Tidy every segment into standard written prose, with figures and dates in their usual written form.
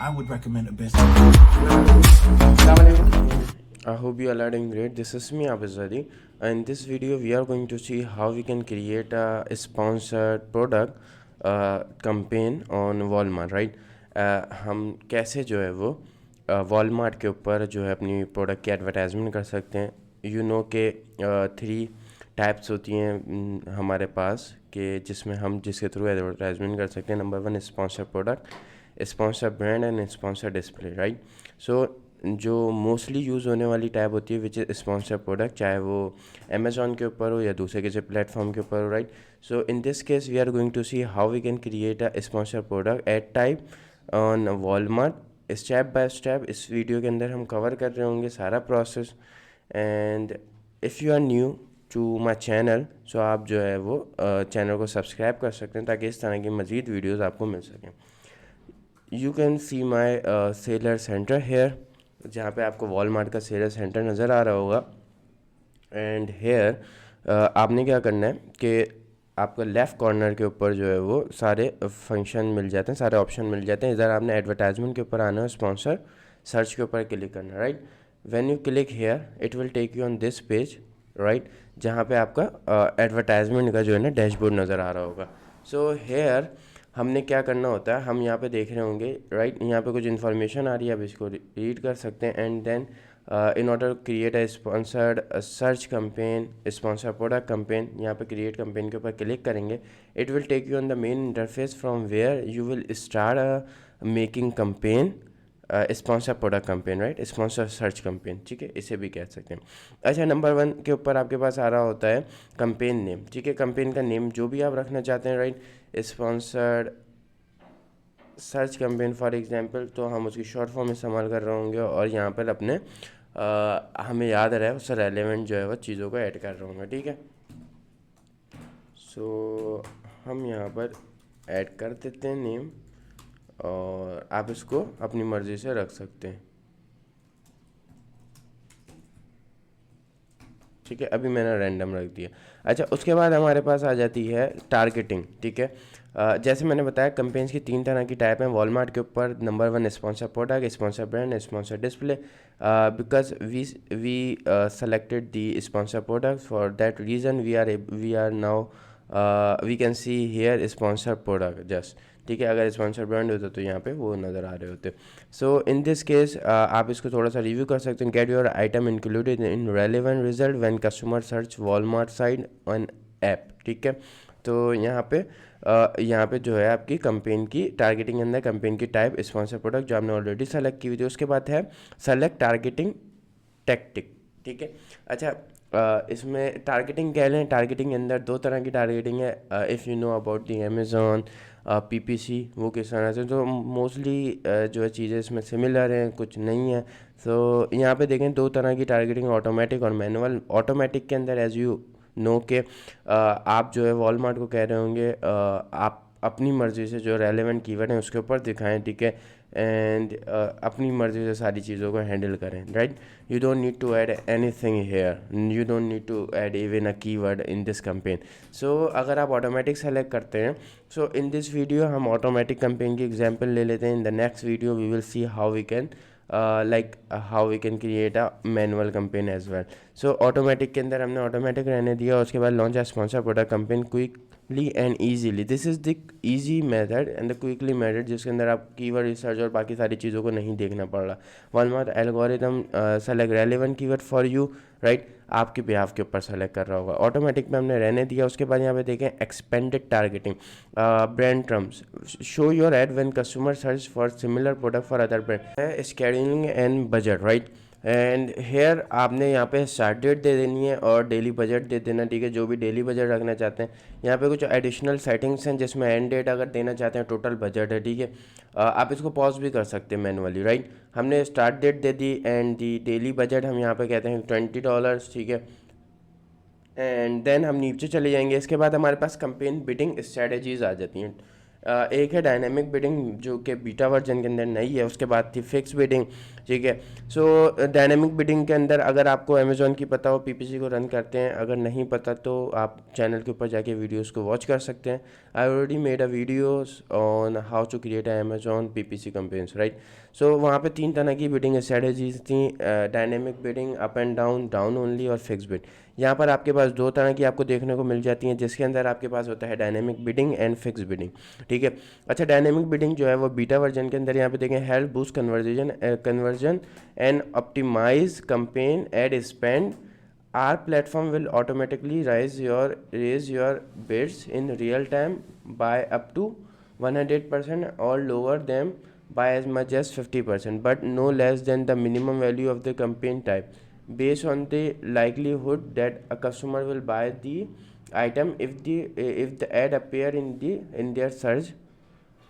I would recommend a business. I hope you are all doing great. This is me, Abizadi. In this video, we are going to see how we can create a sponsored product campaign on Walmart, right? हम कैसे जो है वो Walmart के ऊपर जो है अपनी प्रोडक्ट की एडवर्टाइजमेंट कर सकते हैं. यू नो के 3 टाइप्स होती हैं हमारे पास कि जिसमें हम जिसके थ्रू एडवर्टाइजमेंट कर सकते हैं. Number 1 sponsor product, sponsor brand and sponsor display, right. So जो मोस्टली यूज़ होने वाली टैब होती है विच इज़ स्पॉन्सर प्रोडक्ट, चाहे वो अमेज़ॉन के ऊपर हो या दूसरे किसी प्लेटफॉर्म के ऊपर हो, right. So in this case we are going to see how we can create a sponsor product ad type on Walmart. Step by step इस वीडियो के अंदर हम कवर कर रहे होंगे सारा process. And if you are new to my channel, so आप जो है वो चैनल को सब्सक्राइब कर सकते हैं ताकि इस तरह की मज़ीद वीडियोज़ आपको मिल सकें. You can see my seller centre here, जहाँ पे आपको वॉलमार्ट का सेलर सेंटर नज़र आ रहा होगा. एंड हेयर आपने क्या करना है कि आपका लेफ़्ट कॉर्नर के ऊपर जो है वो सारे फंक्शन मिल जाते हैं, सारे ऑप्शन मिल जाते हैं. इधर आपने एडवर्टाइजमेंट के ऊपर आना है, स्पॉन्सर सर्च के ऊपर क्लिक करना है, right. When you click here it will take you on this page, right, जहाँ पे आपका एडवर्टाइजमेंट का जो है ना डैशबोर्ड नज़र आ रहा होगा. सो हेयर हमने क्या करना होता है, हम यहाँ पे देख रहे होंगे, राइट. यहाँ पे कुछ इन्फॉर्मेशन आ रही है, आप इसको रीड कर सकते हैं. And then in order create a sponsored search campaign, sponsor product campaign, यहाँ पे क्रिएट कैंपेन के ऊपर क्लिक करेंगे. It will take you on the main interface from where you will start making campaign, sponsor product campaign, right, sponsor search campaign, ठीक है, इसे भी कह सकते हैं. अच्छा, नंबर 1 के ऊपर आपके पास आ रहा होता है कैंपेन नेम, ठीक है. कैंपेन का नेम जो भी आप रखना चाहते हैं, right. Sponsored search campaign for example, तो हम उसकी शॉर्ट फॉर्म इस्तेमाल कर रहे होंगे और यहाँ पर अपने हमें याद रहे उससे रेलेवेंट जो है वो चीज़ों को ऐड कर रहे होंगे, ठीक है. सो हम यहाँ पर ऐड कर देते हैं नेम और आप इसको अपनी मर्ज़ी से रख सकते हैं, ठीक है. अभी मैंने रैंडम रख दिया. अच्छा, उसके बाद हमारे पास आ जाती है टारगेटिंग, ठीक है. जैसे मैंने बताया कैंपेन्स की 3 तरह की टाइप हैं वॉलमार्ट के ऊपर. Number 1 sponsor product, sponsor brand, sponsor display. Because we selected the sponsor product, for that reason we are now we can see here sponsor product just, ठीक है. अगर स्पॉन्सर ब्रांड होता तो यहाँ पे वो नज़र आ रहे होते. सो इन दिस केस आप इसको थोड़ा सा रिव्यू कर सकते हैं. Get your item included in relevant result when customer search Walmart site on app, ठीक है. तो यहाँ पे जो है आपकी कंपेन की टारगेटिंग के अंदर कंपेन की टाइप स्पॉन्सर प्रोडक्ट जो आपने ऑलरेडी सेलेक्ट की हुई थी. उसके बाद है सेलेक्ट टारगेटिंग टैक्टिक, ठीक है. अच्छा, इसमें टारगेटिंग कह लें, टारगेटिंग के अंदर 2 तरह की टारगेटिंग है. If you know about the Amazon PPC, वो किस तरह से, तो मोस्टली जो है चीज़ें इसमें सिमिलर हैं, कुछ नहीं है. तो यहाँ पे देखें 2 तरह की टारगेटिंग, ऑटोमेटिक और मैनुअल. ऑटोमेटिक के अंदर एज यू नो के आप जो है वॉलमार्ट को कह रहे होंगे आप अपनी मर्ज़ी से जो रेलेवेंट कीवर्ड हैं उसके ऊपर दिखाएं, ठीक है. एंड अपनी मर्ज़ी से सारी चीज़ों को हैंडल करें, right. You don't need to add anything here, you don't need to add even a keyword in this campaign. So अगर आप ऑटोमेटिक सेलेक्ट करते हैं, सो इन दिस वीडियो हम ऑटोमेटिक कैंपेन की एग्जांपल ले लेते हैं. In the next video we will see how we can how we can create a manual campaign as well. So automatic के अंदर हमने ऑटोमेटिक रहने दिया. उसके बाद launch a sponsor product campaign quickly and easily. This is the easy method and the quickly method जिसके अंदर आप कीवर्ड रिसर्च और बाकी सारी चीज़ों को नहीं देखना पड़ रहा. Walmart algorithm select relevant keyword for you, right, आपके बिहाफ के ऊपर सेलेक्ट कर रहा होगा. ऑटोमेटिक में हमने रहने दिया. उसके बाद यहाँ पे देखें expanded targeting, brand terms, show your ad when customer search for similar product for other brand, scheduling and budget, right. And here आपने यहाँ पे स्टार्ट डेट दे देनी है और डेली बजट दे देना, ठीक है, जो भी डेली बजट रखना चाहते हैं. यहाँ पे कुछ एडिशनल सेटिंग्स हैं जिसमें एंड डेट अगर देना चाहते हैं, टोटल बजट है, ठीक है. आप इसको पॉज भी कर सकते हैं मैनुअली, राइट. हमने स्टार्ट डेट दे दी एंड दी डेली बजट हम यहाँ पे कहते हैं $20, ठीक है. एंड देन हम नीचे चले जाएंगे. इसके बाद हमारे पास कंपेन बिडिंग स्ट्रेटजीज़ आ जाती हैं. एक है डायनेमिक बिडिंग जो कि बीटा वर्जन के अंदर नहीं है, उसके बाद थी फिक्स बिडिंग, ठीक है। सो डायनेमिक बिडिंग के अंदर अगर आपको अमेज़ॉन की पता हो पीपीसी को रन करते हैं, अगर नहीं पता तो आप चैनल के ऊपर जाके वीडियोस को वॉच कर सकते हैं। I already made a videos on how to create Amazon PPC campaigns, right. So वहाँ पे 3 तरह की बिडिंग स्ट्रेटजीज थी, dynamic bidding, up and down, down only और फिक्स बिड। यहाँ पर आपके पास 2 तरह की आपको देखने को मिल जाती हैं, जिसके अंदर आपके पास होता है dynamic bidding and fix bidding, ठीक है। अच्छा, डायनेमिक बिडिंग जो है वो बीटा वर्जन के अंदर यहाँ पे देखें, help boost conversion and optimise campaign ad spend, our platform will automatically raise your bids in real time by up to 100% or lower them by as much as 50%, but no less than the minimum value of the campaign type, based on the likelihood that a customer will buy the item if the ad appear in their search,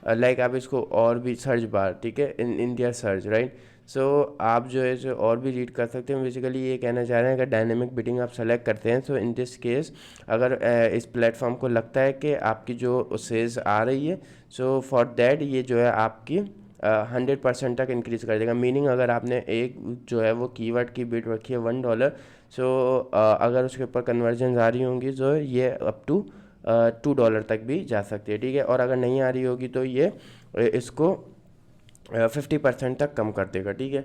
like आप इसको और भी search bar, ठीक है, in India search, right. सो आप जो है सो और भी रीड कर सकते हैं। बेसिकली ये कहना चाह रहे हैं अगर डायनेमिक बिडिंग आप सेलेक्ट करते हैं, सो इन दिस केस अगर इस प्लेटफॉर्म को लगता है कि आपकी जो सेल्स आ रही है, सो फॉर दैट ये जो है आपकी 100% तक इंक्रीज़ कर देगा। मीनिंग अगर आपने एक जो है वो कीवर्ड की बिड रखी है $1, सो अगर उसके ऊपर कन्वर्जन आ रही होंगी तो ये अप टू $2 तक भी जा सकती है, ठीक है। और अगर नहीं आ रही होगी तो ये इसको 50% तक कम कर देगा, ठीक है।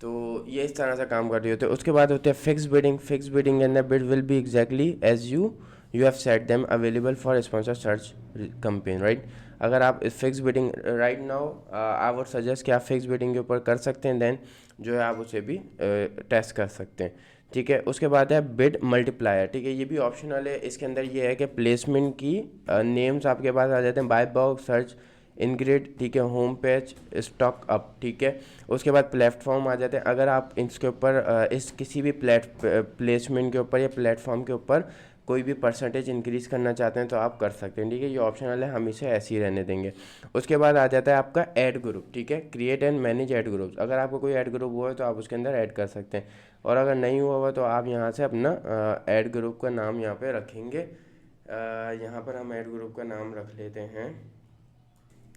तो ये इस तरह से काम कर रही होती है। उसके बाद होती है फिक्स बिडिंग। फिक्स बिडिंग के अंदर bid will be exactly as you have set them available for sponsor search campaign, right. अगर आप fix bidding right now I would suggest कि आप फिक्स बिडिंग के ऊपर कर सकते हैं, देन जो है आप उसे भी टेस्ट कर सकते हैं, ठीक है। उसके बाद है बिड मल्टीप्लायर, ठीक है, ये भी ऑप्शनल है। इसके अंदर ये है कि प्लेसमेंट की नेम्स आपके पास आ जाते हैं, बाय बॉक्स, सर्च, इनग्रिड, ठीक है, होम पेज, स्टॉक अप, ठीक है। उसके बाद प्लेटफॉर्म आ जाते हैं। अगर आप इसके ऊपर इस किसी भी प्लेसमेंट के ऊपर या प्लेटफॉर्म के ऊपर कोई भी परसेंटेज इंक्रीज़ करना चाहते हैं तो आप कर सकते हैं, ठीक है। ये ऑप्शनल है, हम इसे ऐसे ही रहने देंगे। उसके बाद आ जाता है आपका ऐड ग्रुप, ठीक है, create and manage add groups. अगर आपको कोई ऐड ग्रुप हुआ है तो आप उसके अंदर ऐड कर सकते हैं, और अगर नहीं हुआ हुआ तो आप यहाँ से अपना ऐड ग्रुप का नाम यहाँ पे रखेंगे। यहाँ पर हम ऐड ग्रुप का नाम रख लेते हैं,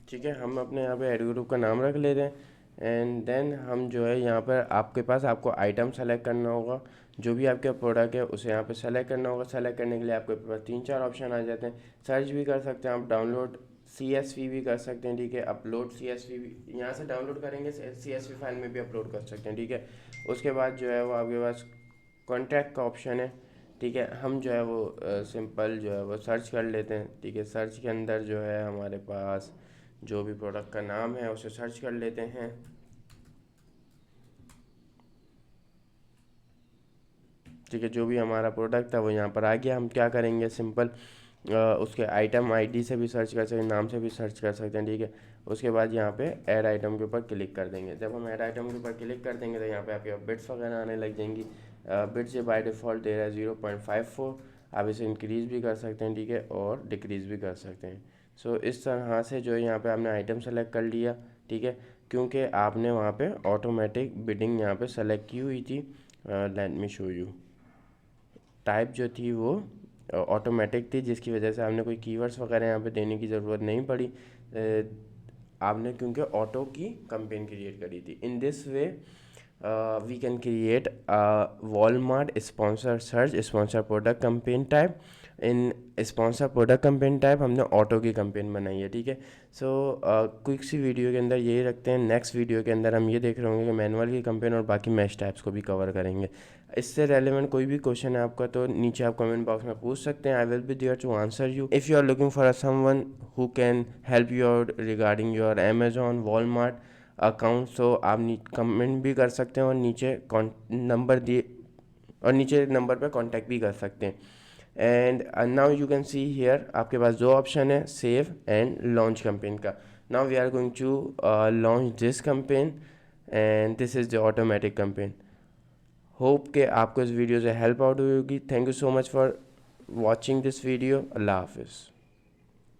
ठीक है। हम अपने यहाँ पे ऐड ग्रुप का नाम रख लेते हैं, एंड देन हम जो है यहाँ पर आपके पास आपको आइटम सेलेक्ट करना होगा, जो भी आपके प्रोडक्ट है उसे यहाँ पे सेलेक्ट करना होगा। सेलेक्ट करने के लिए आपके पास 3-4 ऑप्शन आ जाते हैं। सर्च भी कर सकते हैं आप, डाउनलोड CSV भी कर सकते हैं, ठीक है, अपलोड CSV भी यहाँ से डाउनलोड करेंगे, CSV फाइल में भी अपलोड कर सकते हैं, ठीक है। उसके बाद जो है वो आपके पास कॉन्टैक्ट का ऑप्शन है, ठीक है। हम जो है वो सिंपल जो है वो सर्च कर लेते हैं, ठीक है। सर्च के अंदर जो है हमारे पास जो भी प्रोडक्ट का नाम है उसे सर्च कर लेते हैं, ठीक है। जो भी हमारा प्रोडक्ट था वो यहाँ पर आ गया। हम क्या करेंगे, सिंपल उसके आइटम आईडी से भी सर्च कर सकते हैं, नाम से भी सर्च कर सकते हैं, ठीक है। उसके बाद यहाँ पे ऐड आइटम के ऊपर क्लिक कर देंगे। जब हम ऐड आइटम के ऊपर क्लिक कर देंगे तो यहाँ पे आपके बिट्स वगैरह आने लग जाएंगी। बिट्स ये बाय डिफ़ॉल्ट दे रहा है 0.54, आप इसे इंक्रीज़ भी कर सकते हैं, ठीक है, और डिक्रीज़ भी कर सकते हैं। सो इस तरह से जो है यहाँ पे आपने आइटम सेलेक्ट कर लिया, ठीक है, क्योंकि आपने वहाँ पे ऑटोमेटिक बिडिंग यहाँ पे सेलेक्ट की हुई थी। Let me show you, type जो थी वो ऑटोमेटिक थी, जिसकी वजह से आपने कोई कीवर्ड्स वगैरह यहाँ पे देने की ज़रूरत नहीं पड़ी। आपने क्योंकि ऑटो की कैंपेन क्रिएट करी थी। In this way we can create Walmart sponsor search sponsor product campaign type. In sponsor product campaign type हमने ऑटो की कैंपेन बनाई है, ठीक है। सो क्विक सी वीडियो के अंदर यही रखते हैं। नेक्स्ट वीडियो के अंदर हम ये देख रहे होंगे कि मैनुअल की कैंपेन और बाकी मैश टाइप्स को भी कवर करेंगे। इससे रेलेवेंट कोई भी क्वेश्चन है आपका तो नीचे आप कमेंट बॉक्स में पूछ सकते हैं। I will be there to answer you. If you are looking for someone who can help you out regarding your Amazon Walmart account, so आप कमेंट भी कर सकते हैं और नीचे नंबर दिए और नीचे नंबर पे कांटेक्ट भी कर सकते हैं। And now you can see here आपके पास 2 ऑप्शन है, सेव एंड लॉन्च कैंपेन का। Now we are going to launch this campaign and this is the automatic campaign. Hope कि आपको इस वीडियो से हेल्प आउट हुई होगी। Thank you so much for watching this video. अल्लाह हाफिज़।